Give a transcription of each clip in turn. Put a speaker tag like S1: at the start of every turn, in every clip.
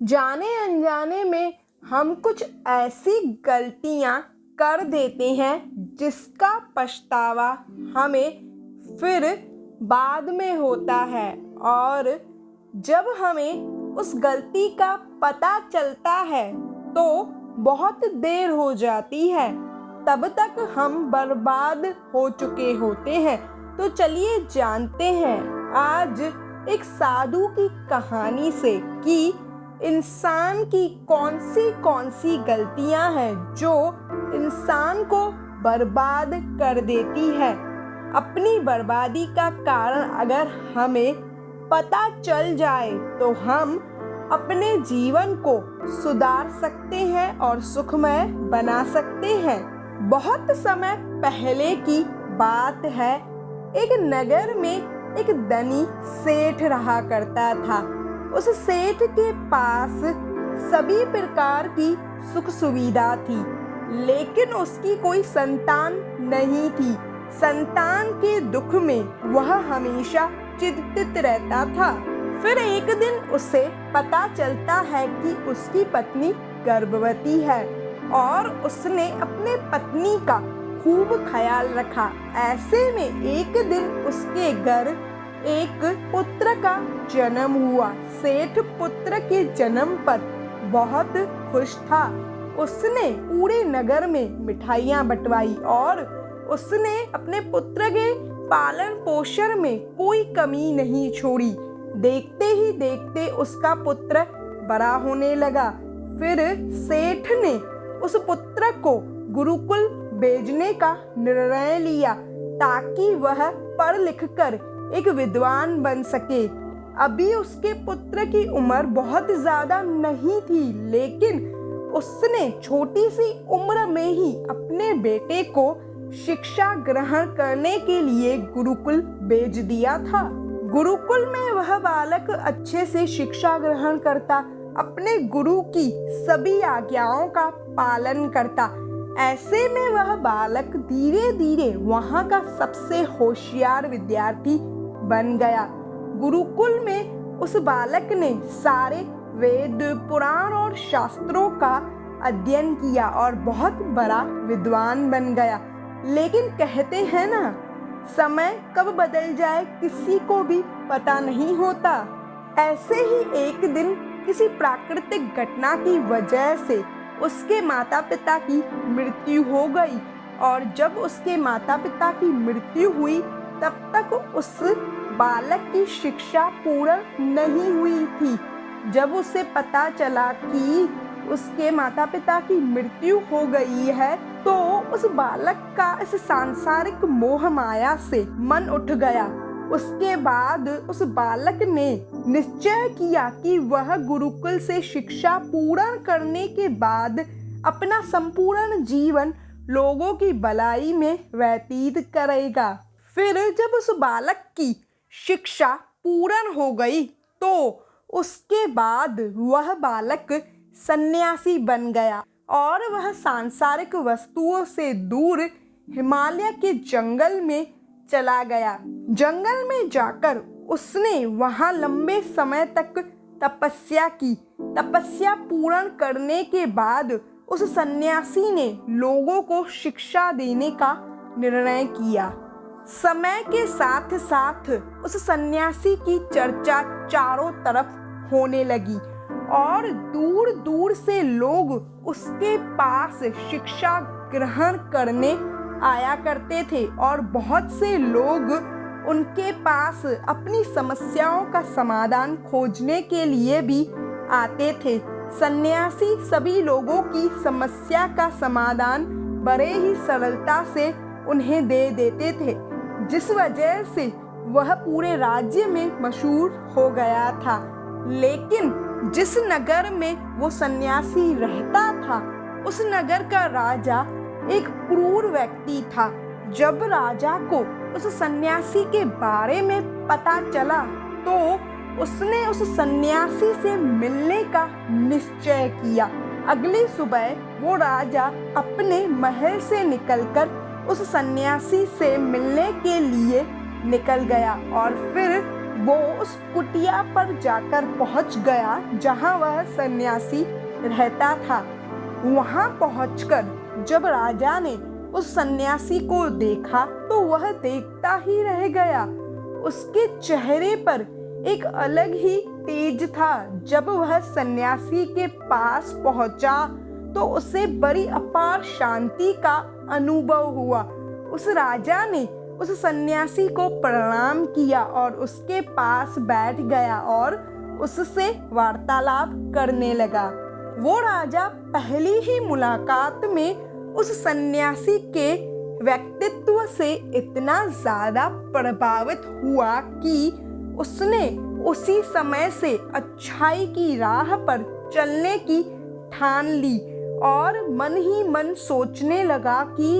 S1: जाने अनजाने में हम कुछ ऐसी गलतियां कर देते हैं जिसका पछतावा हमें फिर बाद में होता है, और जब हमें उस गलती का पता चलता है तो बहुत देर हो जाती है। तब तक हम बर्बाद हो चुके होते हैं। तो चलिए जानते हैं आज एक साधु की कहानी से कि इंसान की कौन सी गलतियां हैं जो इंसान को बर्बाद कर देती है। अपनी बर्बादी का कारण अगर हमें पता चल जाए तो हम अपने जीवन को सुधार सकते हैं और सुखमय बना सकते हैं। बहुत समय पहले की बात है, एक नगर में एक धनी सेठ रहा करता था। उस सेठ के पास सभी प्रकार की सुख सुविधा थी, लेकिन उसकी कोई संतान नहीं थी। संतान के दुख में वह हमेशा चिंतित रहता था। फिर एक दिन उसे पता चलता है कि उसकी पत्नी गर्भवती है और उसने अपने पत्नी का खूब ख्याल रखा। ऐसे में एक दिन उसके घर एक पुत्र का जन्म हुआ। सेठ पुत्र के जन्म पर बहुत खुश था। उसने पूरे नगर में मिठाइयाँ बंटवाई और उसने अपने पुत्र के पालन पोषण में कोई कमी नहीं छोड़ी। देखते ही देखते उसका पुत्र बड़ा होने लगा। फिर सेठ ने उस पुत्र को गुरुकुल भेजने का निर्णय लिया ताकि वह पढ़ लिख कर एक विद्वान बन सके। अभी उसके पुत्र की उम्र बहुत ज्यादा नहीं थी, लेकिन उसने छोटी सी उम्र में ही अपने बेटे को शिक्षा ग्रहण करने के लिए गुरुकुल भेज दिया था। गुरुकुल में वह बालक अच्छे से शिक्षा ग्रहण करता, अपने गुरु की सभी आज्ञाओं का पालन करता। ऐसे में वह बालक धीरे धीरे वहाँ का सबसे होशियार विद्यार्थी बन गया। गुरुकुल में उस बालक ने सारे वेद, पुराण और शास्त्रों का अध्ययन किया और बहुत बड़ा विद्वान बन गया। लेकिन कहते हैं ना, समय कब बदल जाए किसी को भी पता नहीं होता। ऐसे ही एक दिन किसी प्राकृतिक घटना की वजह से उसके माता पिता की मृत्यु हो गई, और जब उसके माता पिता की मृत्यु हुई तब तक उस बालक की शिक्षा पूर्ण नहीं हुई थी। जब उसे पता चला कि उसके माता पिता की मृत्यु हो गई है तो उस बालक का इस सांसारिक मोह माया से मन उठ गया। उसके बाद उस बालक ने निश्चय किया कि वह गुरुकुल से शिक्षा पूर्ण करने के बाद अपना संपूर्ण जीवन लोगों की भलाई में व्यतीत करेगा। फिर जब उस बालक की शिक्षा पूर्ण हो गई तो उसके बाद वह बालक सन्यासी बन गया और वह सांसारिक वस्तुओं से दूर हिमालय के जंगल में चला गया। जंगल में जाकर उसने वहां लंबे समय तक तपस्या की। तपस्या पूर्ण करने के बाद उस सन्यासी ने लोगों को शिक्षा देने का निर्णय किया। समय के साथ साथ उस सन्यासी की चर्चा चारों तरफ होने लगी और दूर दूर से लोग उसके पास शिक्षा ग्रहण करने आया करते थे और बहुत से लोग उनके पास अपनी समस्याओं का समाधान खोजने के लिए भी आते थे। सन्यासी सभी लोगों की समस्या का समाधान बड़े ही सरलता से उन्हें दे देते थे, जिस वजह से वह पूरे राज्य में मशहूर हो गया था। लेकिन जिस नगर में वो सन्यासी रहता था, उस नगर का राजा एक क्रूर व्यक्ति था। जब राजा को उस सन्यासी के बारे में पता चला तो उसने उस सन्यासी से मिलने का निश्चय किया। अगली सुबह वो राजा अपने महल से निकलकर उस सन्यासी से मिलने के लिए निकल गया और फिर वो उस कुटिया पर जाकर पहुंच गया जहां वह सन्यासी रहता था। वहां पहुंचकर जब राजा ने उस सन्यासी को देखा तो वह देखता ही रह गया। उसके चेहरे पर एक अलग ही तेज था। जब वह सन्यासी के पास पहुंचा तो उसे बड़ी अपार शांति का अनुभव हुआ। उस राजा ने उस सन्यासी को प्रणाम किया और उसके पास बैठ गया और उससे वार्तालाप करने लगा। वो राजा पहली ही मुलाकात में उस सन्यासी के व्यक्तित्व से इतना ज्यादा प्रभावित हुआ कि उसने उसी समय से अच्छाई की राह पर चलने की ठान ली और मन ही मन सोचने लगा कि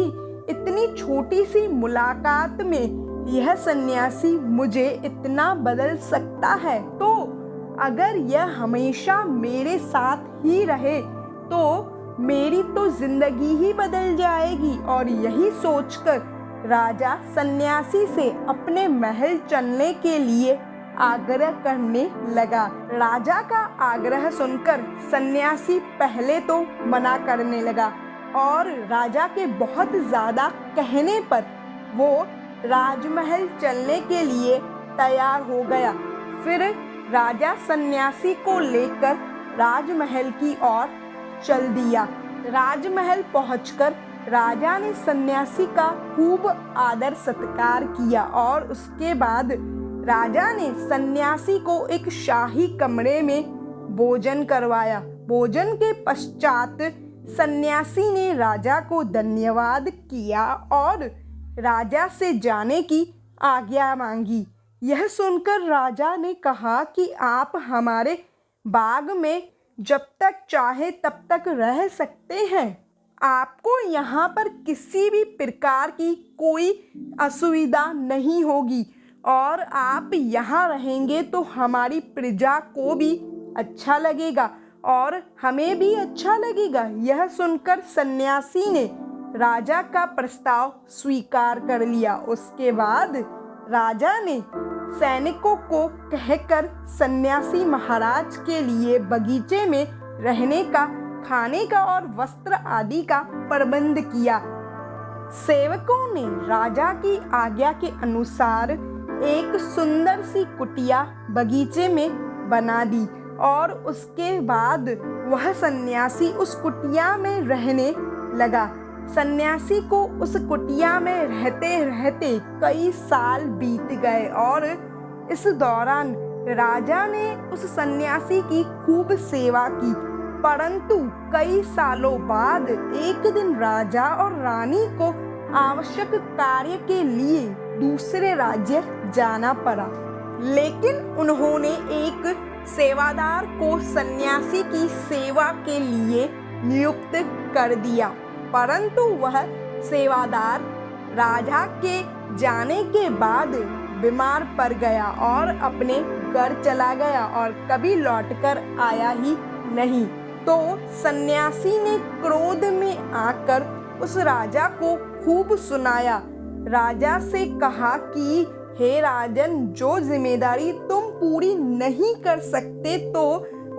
S1: इतनी छोटी सी मुलाकात में यह सन्यासी मुझे इतना बदल सकता है, तो अगर यह हमेशा मेरे साथ ही रहे तो मेरी तो जिंदगी ही बदल जाएगी। और यही सोचकर राजा सन्यासी से अपने महल चलने के लिए आग्रह करने लगा। राजा का आग्रह सुनकर सन्यासी पहले तो मना करने लगा और राजा के बहुत ज्यादा कहने पर वो राजमहल चलने के लिए तैयार हो गया। फिर राजा सन्यासी को लेकर राजमहल की ओर चल दिया। राजमहल पहुंचकर राजा ने सन्यासी का खूब आदर सत्कार किया और उसके बाद राजा ने सन्यासी को एक शाही कमरे में भोजन करवाया। भोजन के पश्चात सन्यासी ने राजा को धन्यवाद किया और राजा से जाने की आज्ञा मांगी। यह सुनकर राजा ने कहा कि आप हमारे बाग में जब तक चाहे तब तक रह सकते हैं। आपको यहाँ पर किसी भी प्रकार की कोई असुविधा नहीं होगी और आप यहाँ रहेंगे तो हमारी प्रजा को भी अच्छा लगेगा और हमें भी अच्छा लगेगा। यह सुनकर सन्यासी ने राजा का प्रस्ताव स्वीकार कर लिया। उसके बाद राजा ने सैनिकों को कहकर सन्यासी महाराज के लिए बगीचे में रहने का, खाने का और वस्त्र आदि का प्रबंध किया। सेवकों ने राजा की आज्ञा के अनुसार एक सुंदर सी कुटिया बगीचे में बना दी और उसके बाद वह सन्यासी उस कुटिया में रहने लगा। सन्यासी को उस कुटिया में रहते रहते कई साल बीत गए और इस दौरान राजा ने उस सन्यासी की खूब सेवा की। परंतु कई सालों बाद एक दिन राजा और रानी को आवश्यक कार्य के लिए दूसरे राज्य जाना पड़ा, लेकिन उन्होंने एक सेवादार को सन्यासी की सेवा के लिए नियुक्त कर दिया। परंतु वह सेवादार राजा के जाने के बाद बीमार पड़ गया और अपने घर चला गया और कभी लौटकर आया ही नहीं। तो सन्यासी ने क्रोध में आकर उस राजा को खूब सुनाया। राजा से कहा कि हे राजन, जो जिम्मेदारी तुम पूरी नहीं कर सकते तो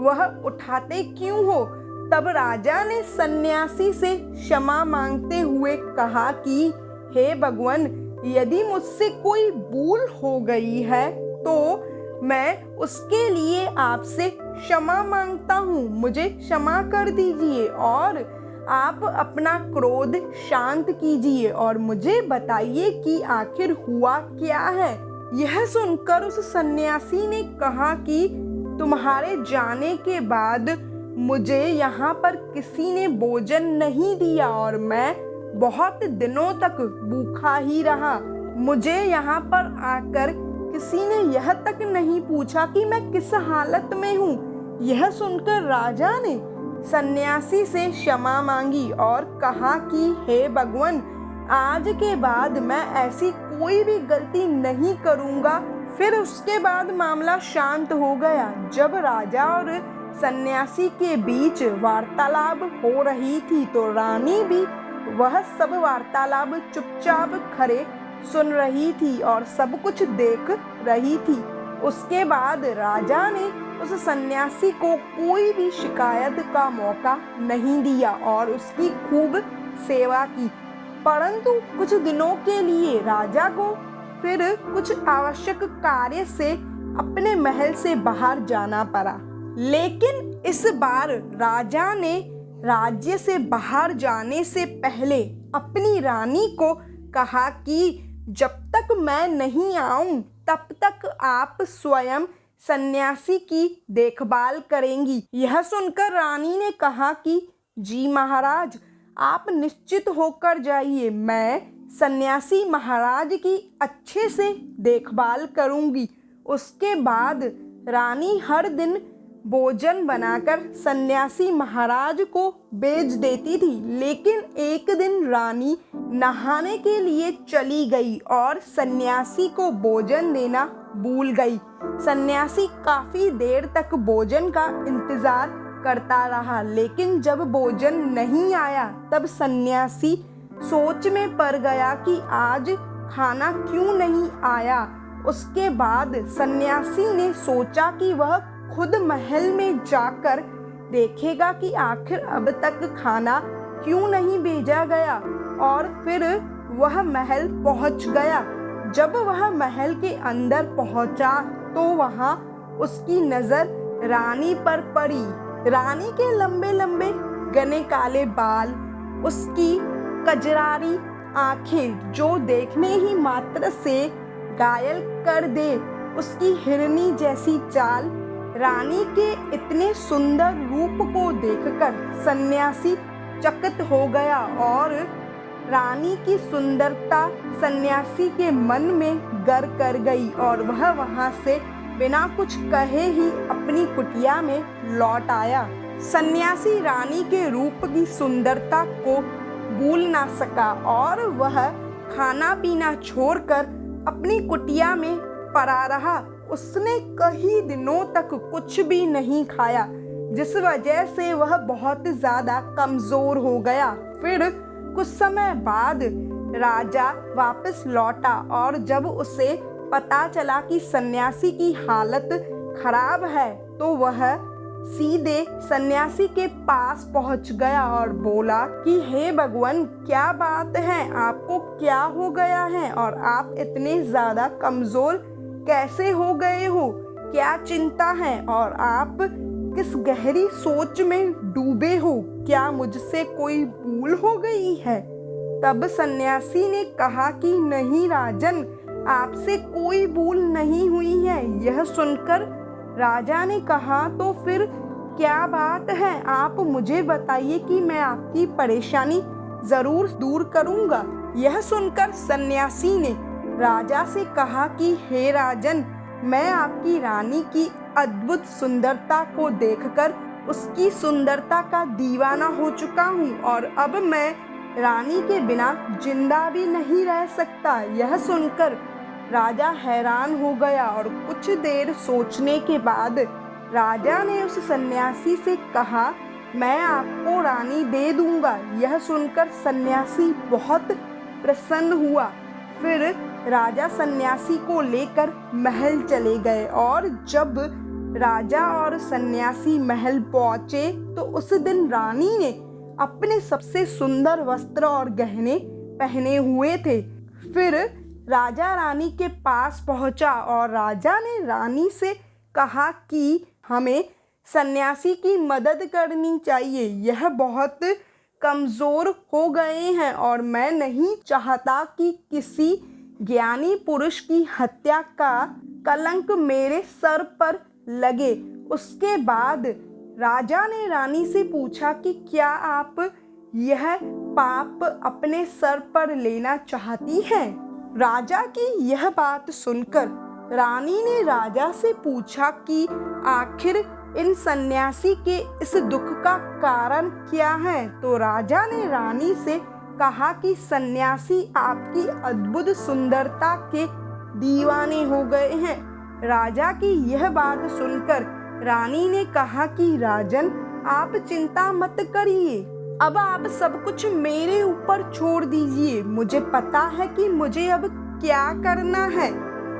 S1: वह उठाते क्यों हो? तब राजा ने सन्यासी से क्षमा मांगते हुए कहा कि हे भगवान, यदि मुझसे कोई भूल हो गई है तो मैं उसके लिए आपसे क्षमा मांगता हूँ। मुझे क्षमा कर दीजिए और आप अपना क्रोध शांत कीजिए और मुझे बताइए कि आखिर हुआ क्या है। यह सुनकर उस सन्यासी ने कहा कि तुम्हारे जाने के बाद मुझे यहाँ पर किसी ने भोजन नहीं दिया और मैं बहुत दिनों तक भूखा ही रहा। मुझे यहाँ पर आकर किसी ने यह तक नहीं पूछा कि मैं किस हालत में हूँ। यह सुनकर राजा ने सन्यासी से क्षमा मांगी और कहा कि हे भगवान, आज के बाद मैं ऐसी कोई भी गलती नहीं करूँगा। फिर उसके बाद मामला शांत हो गया। जब राजा और सन्यासी के बीच वार्तालाप हो रही थी तो रानी भी वह सब वार्तालाप चुपचाप खड़े सुन रही थी और सब कुछ देख रही थी। उसके बाद राजा ने उस सन्यासी को कोई भी शिकायत का मौका नहीं दिया और उसकी खूब सेवा की। परंतु कुछ दिनों के लिए राजा को फिर कुछ आवश्यक कार्य से अपने महल से बाहर जाना पड़ा। लेकिन इस बार राजा ने राज्य से बाहर जाने से पहले अपनी रानी को कहा कि जब तक मैं नहीं आऊं तब तक आप स्वयं सन्यासी की देखभाल करेंगी। यह सुनकर रानी ने कहा कि जी महाराज, आप निश्चित होकर जाइए, मैं सन्यासी महाराज की अच्छे से देखभाल करूंगी। उसके बाद रानी हर दिन भोजन बनाकर सन्यासी महाराज को भेज देती थी। लेकिन एक दिन रानी नहाने के लिए चली गई और सन्यासी को भोजन देना भूल गई। सन्यासी काफी देर तक भोजन का इंतजार करता रहा, लेकिन जब भोजन नहीं आया तब सन्यासी सोच में पड़ गया कि आज खाना क्यों नहीं आया। उसके बाद सन्यासी ने सोचा कि वह खुद महल में जाकर देखेगा कि आखिर अब तक खाना क्यों नहीं भेजा गया, और फिर वह महल पहुंच गया। जब वह महल के अंदर पहुंचा तो वहां उसकी नजर रानी पर पड़ी। रानी के लंबे लंबे घने काले बाल, उसकी कजरारी आंखें जो देखने ही मात्र से घायल कर दे, उसकी हिरनी जैसी चाल, रानी के इतने सुंदर रूप को देखकर सन्यासी चकित हो गया और रानी की सुंदरता सन्यासी के मन में घर कर गई और वह वहां से बिना कुछ कहे ही अपनी कुटिया में लौट आया। सन्यासी रानी के रूप की सुंदरता को भूल ना सका और वह खाना पीना छोड़कर अपनी कुटिया में पड़ा रहा। उसने कई दिनों तक कुछ भी नहीं खाया, जिस वजह से वह बहुत ज्यादा कमजोर हो गया। फिर कुछ समय बाद राजा वापस लौटा और जब उसे पता चला कि सन्यासी की हालत खराब है तो वह सीधे सन्यासी के पास पहुंच गया और बोला कि हे भगवान, क्या बात है, आपको क्या हो गया है और आप इतने ज्यादा कमजोर कैसे हो गए हो, क्या चिंता है और आप किस गहरी सोच में डूबे हो, क्या मुझसे कोई भूल हो गई है। तब सन्यासी ने कहा कि नहीं राजन, आपसे कोई भूल नहीं हुई है। यह सुनकर राजा ने कहा तो फिर क्या बात है, आप मुझे बताइए कि मैं आपकी परेशानी जरूर दूर करूंगा। यह सुनकर सन्यासी ने राजा से कहा कि हे राजन, मैं आपकी रानी की अद्भुत सुंदरता को देखकर उसकी सुंदरता का दीवाना हो चुका हूँ और अब मैं रानी के बिना जिंदा भी नहीं रह सकता। यह सुनकर राजा हैरान हो गया और कुछ देर सोचने के बाद राजा ने उस सन्यासी से कहा, मैं आपको रानी दे दूंगा। यह सुनकर सन्यासी बहुत प्रसन्न हुआ। फिर राजा सन्यासी को लेकर महल चले गए और जब राजा और सन्यासी महल पहुंचे तो उस दिन रानी ने अपने सबसे सुंदर वस्त्र और गहने पहने हुए थे। फिर राजा रानी के पास पहुंचा और राजा ने रानी से कहा कि हमें सन्यासी की मदद करनी चाहिए, यह बहुत कमज़ोर हो गए हैं और मैं नहीं चाहता कि किसी ज्ञानी पुरुष की हत्या का कलंक मेरे सर पर लगे। उसके बाद राजा ने रानी से पूछा कि क्या आप यह पाप अपने सर पर लेना चाहती हैं? राजा की यह बात सुनकर रानी ने राजा से पूछा कि आखिर इन सन्यासी के इस दुख का कारण क्या है? तो राजा ने रानी से कहा कि सन्यासी आपकी अद्भुत सुंदरता के दीवाने हो गए हैं। राजा की यह बात सुनकर रानी ने कहा कि राजन, आप चिंता मत करिए, अब आप सब कुछ मेरे ऊपर छोड़ दीजिए। मुझे पता है कि मुझे अब क्या करना है।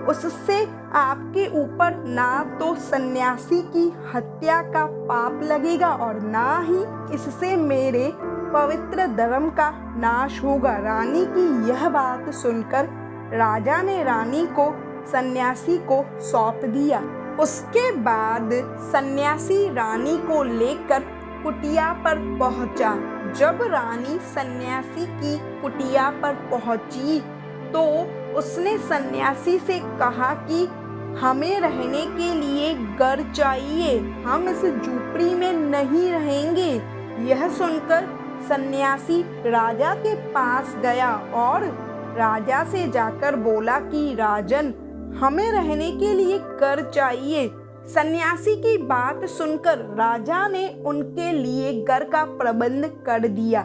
S1: उससे आपके ऊपर ना तो सन्यासी की हत्या का पाप लगेगा और ना ही इससे मेरे पवित्र धर्म का नाश होगा। रानी की यह बात सुनकर राजा ने रानी को सन्यासी को सौंप दिया। उसके बाद सन्यासी रानी को लेकर कुटिया पर पहुंचा। जब रानी सन्यासी की कुटिया पर पहुंची तो उसने सन्यासी से कहा कि हमें रहने के लिए घर चाहिए, हम इस झोपड़ी में नहीं रहेंगे। यह सुनकर सन्यासी राजा के पास गया और राजा से जाकर बोला कि राजन, हमें रहने के लिए घर चाहिए। सन्यासी की बात सुनकर राजा ने उनके लिए घर का प्रबंध कर दिया।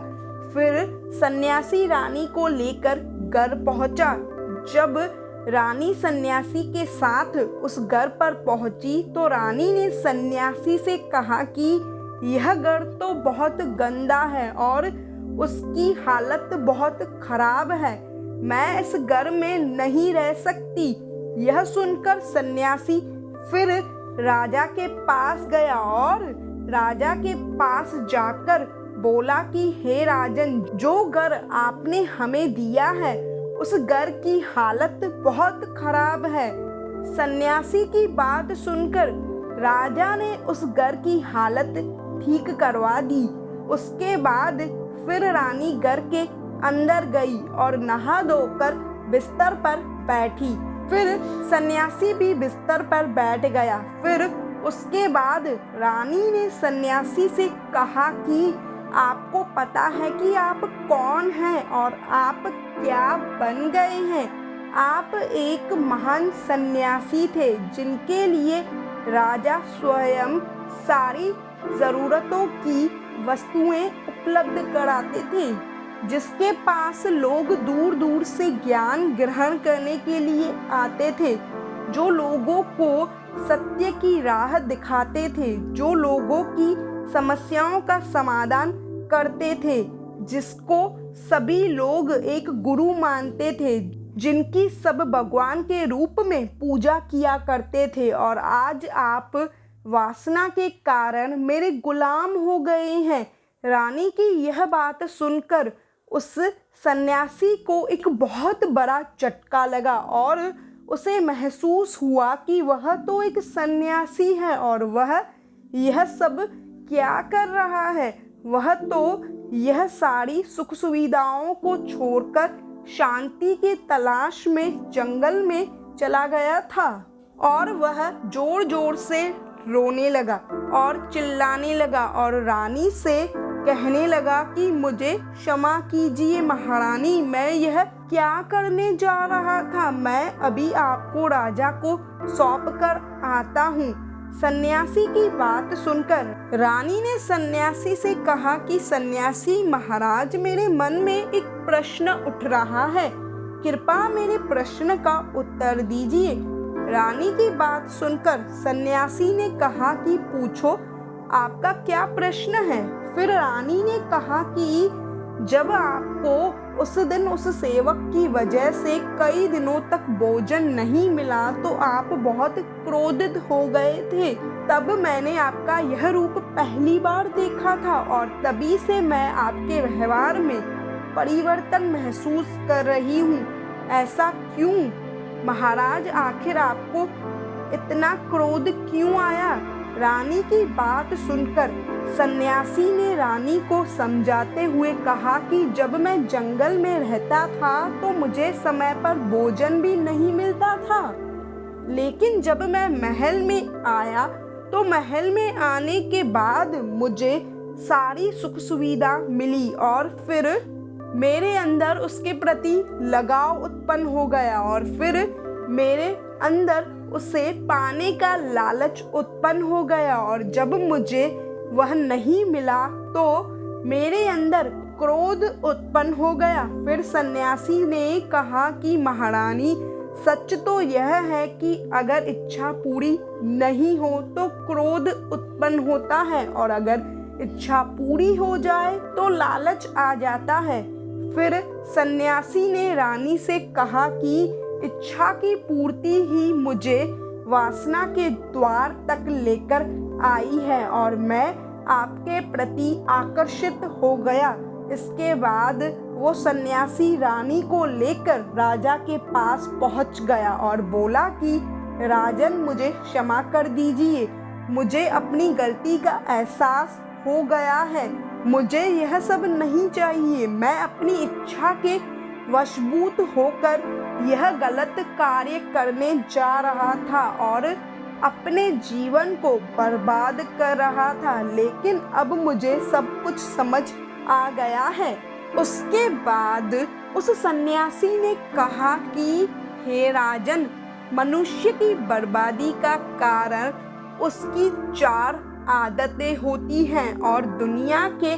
S1: फिर सन्यासी रानी को लेकर घर पहुंचा। जब रानी सन्यासी के साथ उस घर पर पहुंची तो रानी ने सन्यासी से कहा कि यह घर तो बहुत गंदा है और उसकी हालत बहुत खराब है, मैं इस घर में नहीं रह सकती। यह सुनकर सन्यासी फिर राजा के पास गया और राजा के पास जाकर बोला कि हे राजन, जो घर आपने हमें दिया है उस घर की हालत बहुत खराब है। सन्यासी की बात सुनकर राजा ने उस घर की हालत ठीक करवा दी। उसके बाद फिर रानी घर के अंदर गई और नहा धोकर बिस्तर पर बैठी। फिर सन्यासी भी बिस्तर पर बैठ गया। फिर उसके बाद रानी ने सन्यासी से कहा कि आपको पता है कि आप कौन हैं और आप क्या बन गए हैं? आप एक महान सन्यासी थे जिनके लिए राजा स्वयं सारी ज़रूरतों की वस्तुएं उपलब्ध कराते थे, जिसके पास लोग दूर दूर से ज्ञान ग्रहण करने के लिए आते थे, जो लोगों को सत्य की राह दिखाते थे, जो लोगों की समस्याओं का समाधान करते थे, जिसको सभी लोग एक गुरु मानते थे, जिनकी सब भगवान के रूप में पूजा किया करते थे। और आज आप वासना के कारण मेरे गुलाम हो गए हैं। रानी की यह बात सुनकर उस सन्यासी को एक बहुत बड़ा झटका लगा और उसे महसूस हुआ कि वह तो एक सन्यासी है और वह यह सब क्या कर रहा है। वह तो यह सारी सुख सुविधाओं को छोड़कर शांति की तलाश में जंगल में चला गया था। और वह जोर जोर से रोने लगा और चिल्लाने लगा और रानी से कहने लगा कि मुझे क्षमा कीजिए महारानी, मैं यह क्या करने जा रहा था। मैं अभी आपको राजा को सौंप कर आता हूँ। सन्यासी की बात सुनकर रानी ने सन्यासी से कहा कि सन्यासी महाराज, मेरे मन में एक प्रश्न उठ रहा है, कृपया मेरे प्रश्न का उत्तर दीजिए। रानी की बात सुनकर सन्यासी ने कहा कि पूछो, आपका क्या प्रश्न है। फिर रानी ने कहा कि जब आपको उस दिन उस सेवक की वजह से कई दिनों तक भोजन नहीं मिला तो आप बहुत क्रोधित हो गए थे। तब मैंने आपका यह रूप पहली बार देखा था और तभी से मैं आपके व्यवहार में परिवर्तन महसूस कर रही हूँ। ऐसा क्यों महाराज, आखिर आपको इतना क्रोध क्यों आया। रानी की बात सुनकर सन्यासी ने रानी को समझाते हुए कहा कि जब मैं जंगल में रहता था तो मुझे समय पर भोजन भी नहीं मिलता था, लेकिन जब मैं महल में आया तो महल में आने के बाद मुझे सारी सुख सुविधा मिली और फिर मेरे अंदर उसके प्रति लगाव उत्पन्न हो गया और फिर मेरे अंदर उसे पाने का लालच उत्पन्न हो गया और जब मुझे वह नहीं मिला तो मेरे अंदर क्रोध उत्पन्न हो गया। फिर सन्यासी ने कहा कि महारानी, सच तो यह है कि अगर इच्छा पूरी नहीं हो तो क्रोध उत्पन्न होता है और अगर इच्छा पूरी हो जाए तो लालच आ जाता है। फिर सन्यासी ने रानी से कहा कि इच्छा की पूर्ति ही मुझे वासना के द्वार तक लेकर आई है और मैं आपके प्रति आकर्षित हो गया। इसके बाद वो सन्यासी रानी को लेकर राजा के पास पहुंच गया और बोला कि राजन, मुझे क्षमा कर दीजिए, मुझे अपनी गलती का एहसास हो गया है, मुझे यह सब नहीं चाहिए। मैं अपनी इच्छा के वशभूत होकर यह गलत कार्य करने जा रहा था और अपने जीवन को बर्बाद कर रहा था, लेकिन अब मुझे सब कुछ समझ आ गया है। उसके बाद उस सन्यासी ने कहा कि हे राजन, मनुष्य की बर्बादी का कारण उसकी 4 आदतें होती हैं और दुनिया के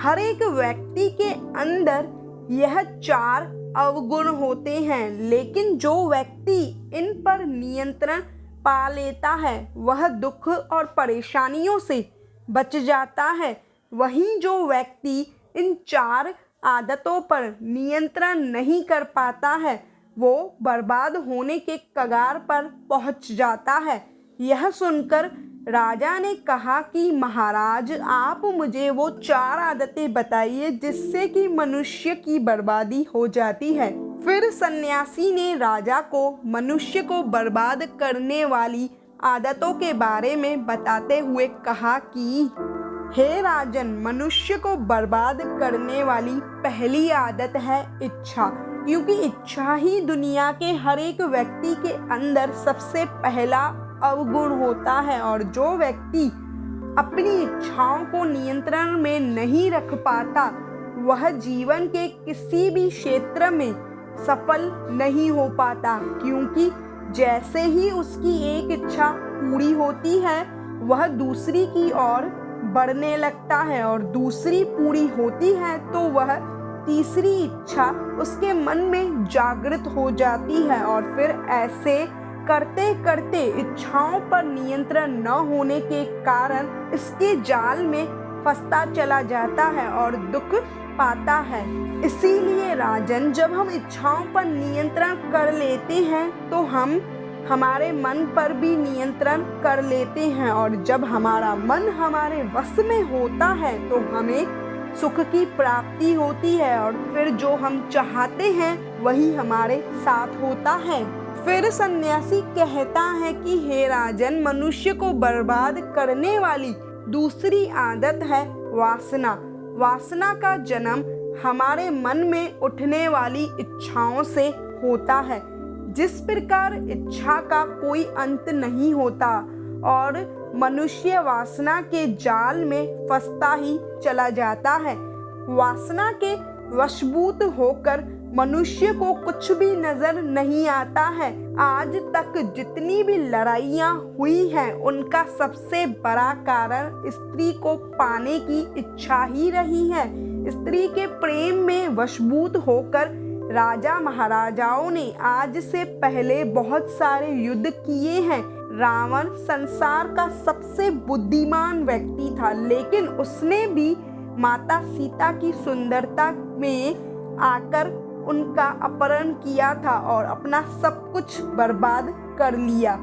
S1: हर एक व्यक्ति के अंदर यह 4 अवगुण होते हैं, लेकिन जो व्यक्ति इन पर नियंत्रण पा लेता है वह दुख और परेशानियों से बच जाता है। वहीं जो व्यक्ति इन 4 आदतों पर नियंत्रण नहीं कर पाता है वो बर्बाद होने के कगार पर पहुंच जाता है। यह सुनकर राजा ने कहा कि महाराज, आप मुझे वो 4 आदतें बताइए जिससे कि मनुष्य की बर्बादी हो जाती है। फिर सन्यासी ने राजा को मनुष्य को बर्बाद करने वाली आदतों के बारे में बताते हुए कहा कि हे राजन, मनुष्य को बर्बाद करने वाली पहली आदत है इच्छा, क्योंकि इच्छा ही दुनिया के हर एक व्यक्ति के अंदर सबसे पहला अवगुण होता है और जो व्यक्ति अपनी इच्छाओं को नियंत्रण में नहीं रख पाता वह जीवन के किसी भी क्षेत्र में सफल नहीं हो पाता, क्योंकि जैसे ही उसकी एक इच्छा पूरी होती है वह दूसरी की ओर बढ़ने लगता है और दूसरी पूरी होती है तो वह तीसरी इच्छा उसके मन में जागृत हो जाती है और फिर ऐसे करते करते इच्छाओं पर नियंत्रण न होने के कारण इसके जाल में फंसता चला जाता है और दुख पाता है। इसीलिए राजन, जब हम इच्छाओं पर नियंत्रण कर लेते हैं तो हम हमारे मन पर भी नियंत्रण कर लेते हैं और जब हमारा मन हमारे वश में होता है तो हमें सुख की प्राप्ति होती है और फिर जो हम चाहते हैं वही हमारे साथ होता है। फिर सन्यासी कहता है कि हे राजन, मनुष्य को बर्बाद करने वाली दूसरी आदत है वासना। वासना का जन्म हमारे मन में उठने वाली इच्छाओं से होता है। जिस प्रकार इच्छा का कोई अंत नहीं होता और मनुष्य वासना के जाल में फंसता ही चला जाता है। वासना के वशभूत होकर मनुष्य को कुछ भी नजर नहीं आता है। आज तक जितनी भी लड़ाइयाँ हुई हैं उनका सबसे बड़ा कारण स्त्री को पाने की इच्छा ही रही है। स्त्री के प्रेम में वशभूत होकर राजा महाराजाओं ने आज से पहले बहुत सारे युद्ध किए हैं। रावण संसार का सबसे बुद्धिमान व्यक्ति था, लेकिन उसने भी माता सीता की सुंदरता में आकर उनका अपहरण किया था और अपना सब कुछ बर्बाद कर लिया।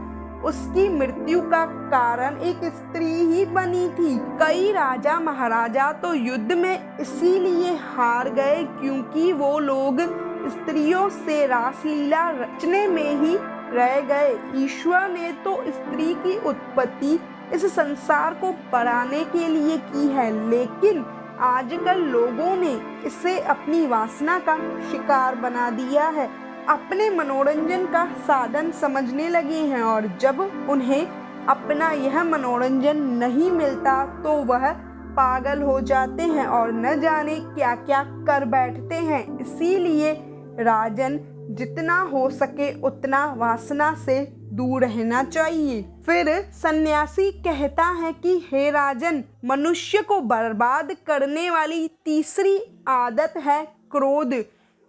S1: उसकी मृत्यु का कारण एक स्त्री ही बनी थी। कई राजा महाराजा तो युद्ध में इसीलिए हार गए क्योंकि वो लोग स्त्रियों से रासलीला रचने में ही रह गए। ईश्वर ने तो स्त्री की उत्पत्ति इस संसार को बढ़ाने के लिए की है, लेकिन आजकल लोगों ने इसे अपनी वासना का शिकार बना दिया है, अपने मनोरंजन का साधन समझने लगे हैं और जब उन्हें अपना यह मनोरंजन नहीं मिलता तो वह पागल हो जाते हैं और न जाने क्या क्या कर बैठते हैं। इसीलिए राजन, जितना हो सके उतना वासना से दूर रहना चाहिए। फिर सन्यासी कहता है कि हे राजन, मनुष्य को बर्बाद करने वाली तीसरी आदत है क्रोध,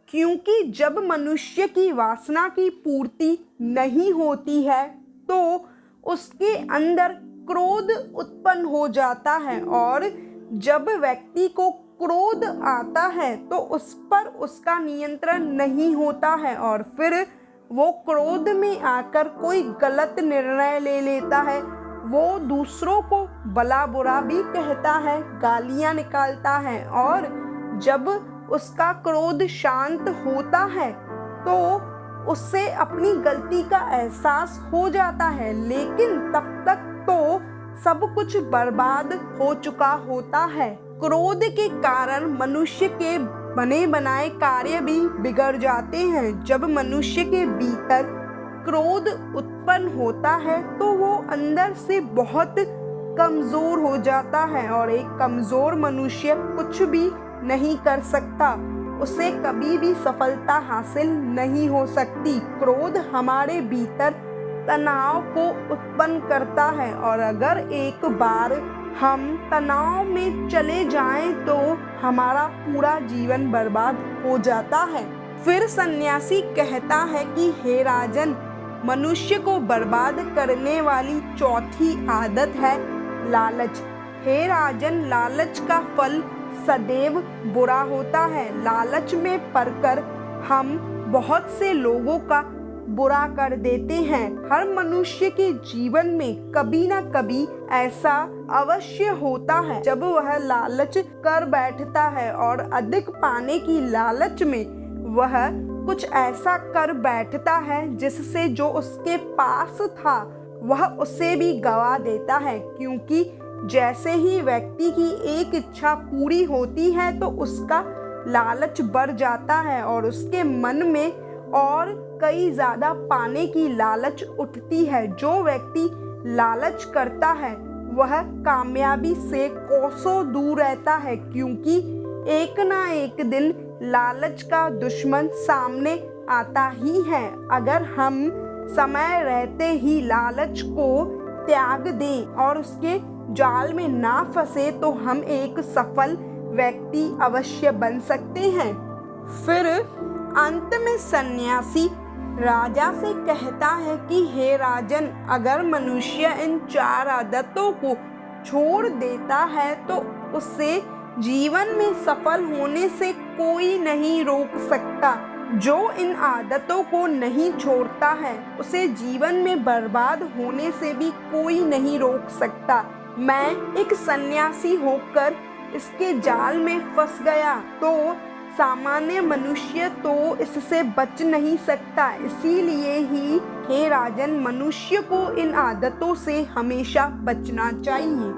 S1: क्योंकि जब मनुष्य की वासना की पूर्ति नहीं होती है तो उसके अंदर क्रोध उत्पन्न हो जाता है और जब व्यक्ति को क्रोध आता है तो उस पर उसका नियंत्रण नहीं होता है और फिर वो क्रोध में आकर कोई गलत निर्णय ले लेता है, वो दूसरों को भला बुरा भी कहता है, गालियां निकालता है, और जब उसका क्रोध शांत होता है तो उससे अपनी गलती का एहसास हो जाता है, लेकिन तब तक तो सब कुछ बर्बाद हो चुका होता है। क्रोध के कारण मनुष्य के बने बनाए कार्य भी बिगड़ जाते हैं। जब मनुष्य के भीतर क्रोध उत्पन्न होता है तो वो अंदर से बहुत कमजोर हो जाता है, और एक कमजोर मनुष्य कुछ भी नहीं कर सकता, उसे कभी भी सफलता हासिल नहीं हो सकती। क्रोध हमारे भीतर तनाव को उत्पन्न करता है, और अगर एक बार हम तनाव में चले जाएं तो हमारा पूरा जीवन बर्बाद हो जाता है। फिर सन्यासी कहता है कि हे राजन, मनुष्य को बर्बाद करने वाली चौथी आदत है लालच। हे राजन, लालच का फल सदैव बुरा होता है। लालच में पड़कर हम बहुत से लोगों का बुरा कर देते हैं। हर मनुष्य के जीवन में कभी ना कभी ऐसा अवश्य होता है जब वह लालच कर बैठता है, और अधिक पाने की लालच में वह कुछ ऐसा कर बैठता है जिससे जो उसके पास था वह उसे भी गवा देता है। क्योंकि जैसे ही व्यक्ति की एक इच्छा पूरी होती है तो उसका लालच बढ़ जाता है, और उसके मन में और कई ज़्यादा पाने की लालच उठती है। जो व्यक्ति लालच करता है वह कामयाबी से कोसों दूर रहता है, क्योंकि एक ना एक दिन लालच का दुश्मन सामने आता ही है। अगर हम समय रहते ही लालच को त्याग दें और उसके जाल में ना फंसे तो हम एक सफल व्यक्ति अवश्य बन सकते हैं। फिर अंत में सन्यासी राजा से कहता है कि हे राजन, अगर मनुष्य इन 4 आदतों को छोड़ देता है तो उसे जीवन में सफल होने से कोई नहीं रोक सकता। जो इन आदतों को नहीं छोड़ता है उसे जीवन में बर्बाद होने से भी कोई नहीं रोक सकता। मैं एक सन्यासी होकर इसके जाल में फंस गया तो सामान्य मनुष्य तो इससे बच नहीं सकता। इसीलिए ही हे राजन, मनुष्य को इन आदतों से हमेशा बचना चाहिए।